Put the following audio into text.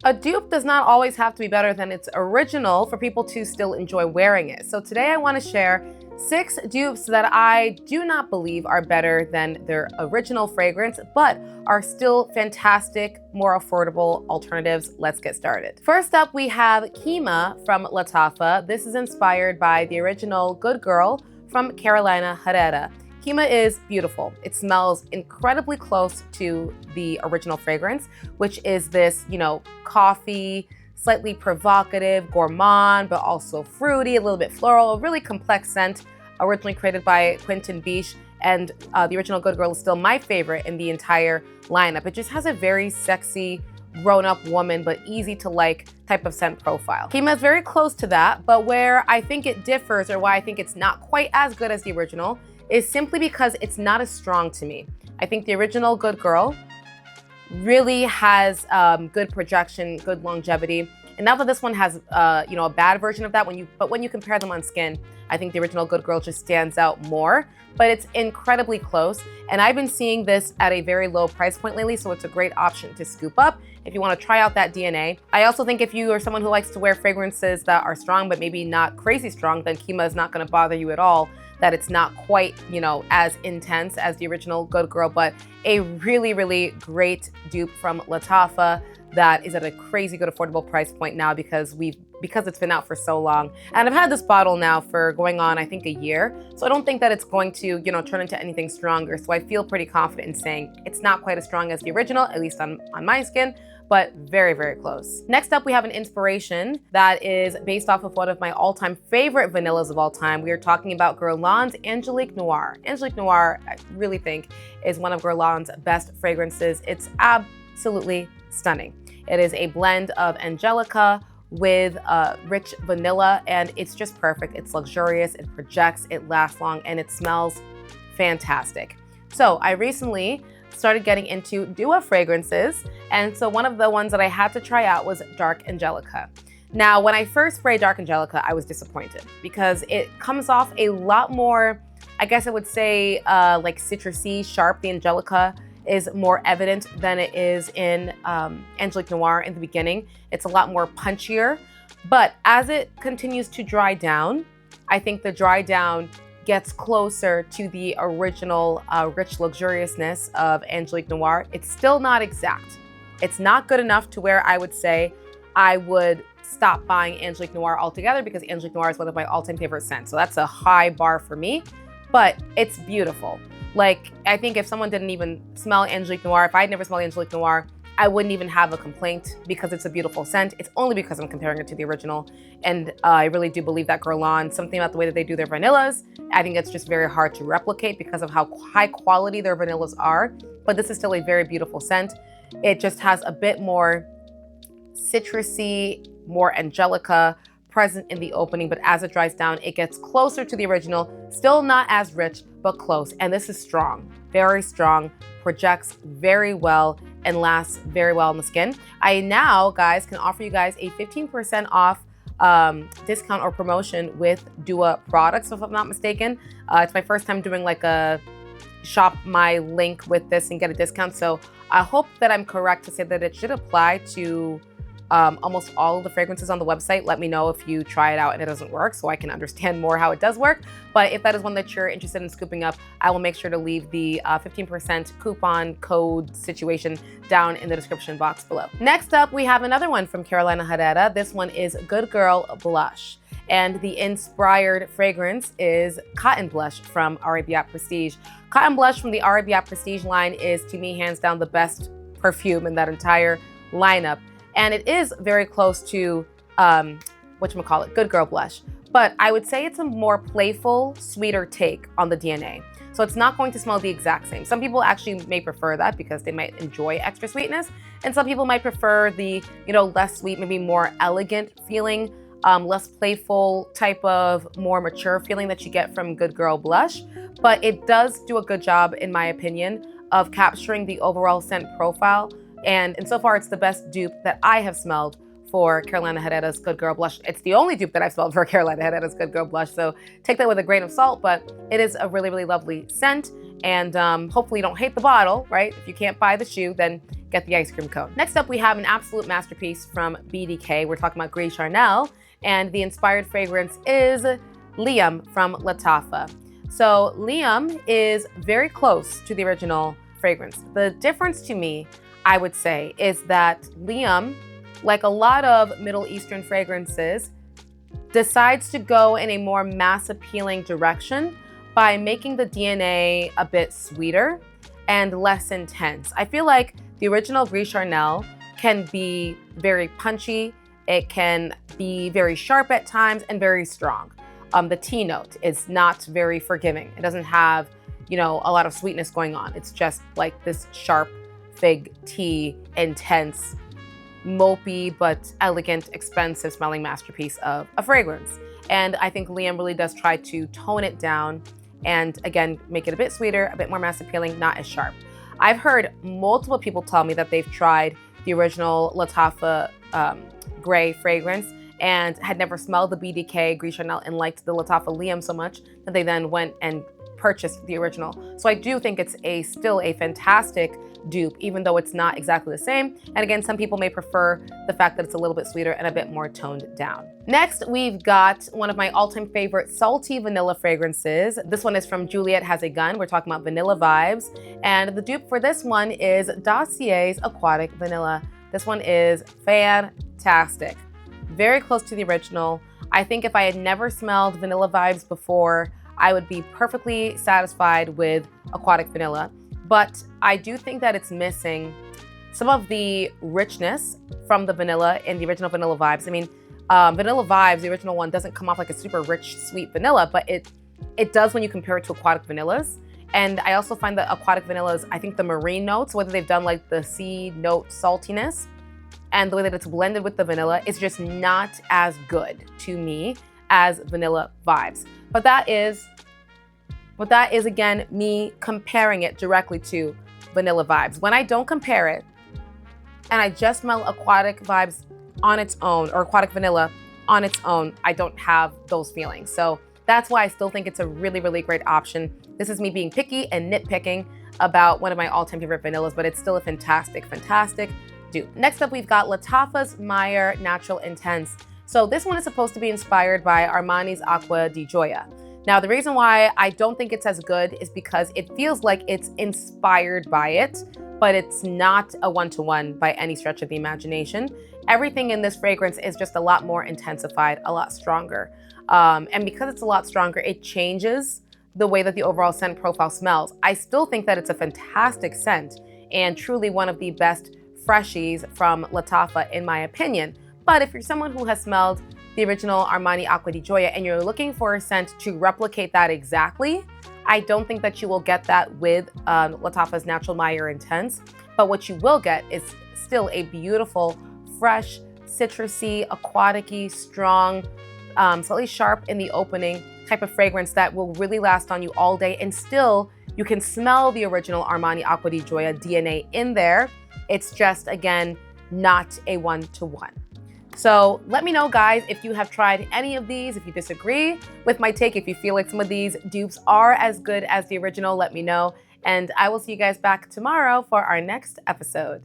A dupe does not always have to be better than its original for people to still enjoy wearing it. So today I want to share 6 dupes that I do not believe are better than their original fragrance, but are still fantastic, more affordable alternatives. Let's get started. First up, we have Kima from Lattafa. This is inspired by the original Good Girl from Carolina Herrera. Kima is beautiful. It smells incredibly close to the original fragrance, which is this, coffee, slightly provocative, gourmand, but also fruity, a little bit floral, a really complex scent, originally created by Quentin Biche. And the original Good Girl is still my favorite in the entire lineup. It just has a very sexy, grown-up woman, but easy to like type of scent profile. Kima is very close to that, but where I think it differs, or why I think it's not quite as good as the original, is simply because it's not as strong to me. I think the original Good Girl really has good projection, good longevity. And now that this one has a bad version of that, when you compare them on skin, I think the original Good Girl just stands out more, but it's incredibly close. And I've been seeing this at a very low price point lately, so it's a great option to scoop up if you want to try out that DNA. I also think if you are someone who likes to wear fragrances that are strong, but maybe not crazy strong, then Kima is not going to bother you at all. That it's not quite, as intense as the original Good Girl, but a really, really great dupe from Lattafa that is at a crazy good affordable price point now because it's been out for so long. And I've had this bottle now for going on, I think, a year. So I don't think that it's going to, turn into anything stronger. So I feel pretty confident in saying it's not quite as strong as the original, at least on my skin, but very, very close. Next up, we have an inspiration that is based off of one of my all-time favorite vanillas of all time. We are talking about Guerlain's Angelique Noir. Angelique Noir, I really think, is one of Guerlain's best fragrances. It's absolutely stunning. It is a blend of Angelica with rich vanilla, and it's just perfect. It's luxurious, it projects, it lasts long, and it smells fantastic. So I recently started getting into duo fragrances, and so one of the ones that I had to try out was Dark Angelica. Now, when I first sprayed Dark Angelica, I was disappointed because it comes off a lot more, I guess I would say, like citrusy, sharp. The Angelica is more evident than it is in Angelique Noir in the beginning. It's a lot more punchier, but as it continues to dry down, I think the dry down gets closer to the original rich luxuriousness of Angelique Noir. It's still not exact. It's not good enough to where I would say I would stop buying Angelique Noir altogether, because Angelique Noir is one of my all-time favorite scents. So that's a high bar for me, but it's beautiful. Like, I think if someone didn't even smell Angelique Noir, if I'd never smelled Angelique Noir, I wouldn't even have a complaint because it's a beautiful scent. It's only because I'm comparing it to the original. And I really do believe that Guerlain, something about the way that they do their vanillas, I think it's just very hard to replicate because of how high quality their vanillas are. But this is still a very beautiful scent. It just has a bit more citrusy, more Angelica present in the opening, but as it dries down, it gets closer to the original. Still not as rich, but close. And this is strong, very strong, projects very well, and lasts very well on the skin. I now, guys, can offer you guys a 15% off discount or promotion with Dua products, if I'm not mistaken. It's my first time doing like a shop my link with this and get a discount. So I hope that I'm correct to say that it should apply to almost all of the fragrances on the website. Let me know if you try it out and it doesn't work, so I can understand more how it does work. But if that is one that you're interested in scooping up, I will make sure to leave the 15% coupon code situation down in the description box below. Next up, we have another one from Carolina Herrera. This one is Good Girl Blush. And the inspired fragrance is Cotton Blush from Arabiyat Prestige. Cotton Blush from the Arabiyat Prestige line is, to me, hands down the best perfume in that entire lineup. And it is very close to, Good Girl Blush. But I would say it's a more playful, sweeter take on the DNA. So it's not going to smell the exact same. Some people actually may prefer that because they might enjoy extra sweetness. And some people might prefer the, less sweet, maybe more elegant feeling, less playful type of more mature feeling that you get from Good Girl Blush. But it does do a good job, in my opinion, of capturing the overall scent profile. And so far, it's the best dupe that I have smelled for Carolina Herrera's Good Girl Blush. It's the only dupe that I've smelled for Carolina Herrera's Good Girl Blush, so take that with a grain of salt, but it is a really, really lovely scent. And hopefully you don't hate the bottle, right? If you can't buy the shoe, then get the ice cream cone. Next up, we have an absolute masterpiece from BDK. We're talking about Gris Charnel, and the inspired fragrance is Liam from Lattafa. So Liam is very close to the original fragrance. The difference to me, I would say, is that Liam, like a lot of Middle Eastern fragrances, decides to go in a more mass appealing direction by making the DNA a bit sweeter and less intense. I feel like the original Gris Charnel can be very punchy, it can be very sharp at times and very strong. The tea note is not very forgiving. It doesn't have, a lot of sweetness going on. It's just like this sharp fig tea, intense, mopey, but elegant, expensive smelling masterpiece of a fragrance. And I think Liam really does try to tone it down and again, make it a bit sweeter, a bit more mass appealing, not as sharp. I've heard multiple people tell me that they've tried the original Lattafa Gray fragrance and had never smelled the BDK Gris Charnel and liked the Lattafa Liam so much that they then went and purchased the original. So I do think it's still a fantastic dupe, even though it's not exactly the same. And again, some people may prefer the fact that it's a little bit sweeter and a bit more toned down. Next, we've got one of my all-time favorite salty vanilla fragrances. This one is from Juliet Has a Gun. We're talking about vanilla vibes. And the dupe for this one is Dossier's Aquatic Vanilla. This one is fantastic. Very close to the original. I think if I had never smelled vanilla vibes before, I would be perfectly satisfied with Aquatic Vanilla. But I do think that it's missing some of the richness from the vanilla in the original Vanilla Vibes. I mean, Vanilla Vibes, the original one, doesn't come off like a super rich, sweet vanilla, but it does when you compare it to Aquatic Vanillas. And I also find that Aquatic Vanillas, I think the marine notes, whether they've done like the sea note saltiness and the way that it's blended with the vanilla, is just not as good to me as Vanilla Vibes. But that is again, me comparing it directly to Vanilla Vibes. When I don't compare it, and I just smell Aquatic Vibes on its own, or Aquatic Vanilla on its own, I don't have those feelings. So that's why I still think it's a really, really great option. This is me being picky and nitpicking about one of my all-time favorite vanillas, but it's still a fantastic, fantastic dupe. Next up, we've got Lattafa's Mayar Natural Intense. So this one is supposed to be inspired by Armani's Acqua di Gioia. Now, the reason why I don't think it's as good is because it feels like it's inspired by it, but it's not a one-to-one by any stretch of the imagination. Everything in this fragrance is just a lot more intensified, a lot stronger. And because it's a lot stronger, it changes the way that the overall scent profile smells. I still think that it's a fantastic scent and truly one of the best freshies from Lattafa, in my opinion. But if you're someone who has smelled the original Armani Acqua di Gioia and you're looking for a scent to replicate that exactly, I don't think that you will get that with Lattafa's Natural Mayar Intense. But what you will get is still a beautiful, fresh, citrusy, aquatic-y, strong, slightly sharp in the opening type of fragrance that will really last on you all day. And still, you can smell the original Armani Acqua di Gioia DNA in there. It's just, again, not a one-to-one. So let me know, guys, if you have tried any of these, if you disagree with my take, if you feel like some of these dupes are as good as the original, let me know. And I will see you guys back tomorrow for our next episode.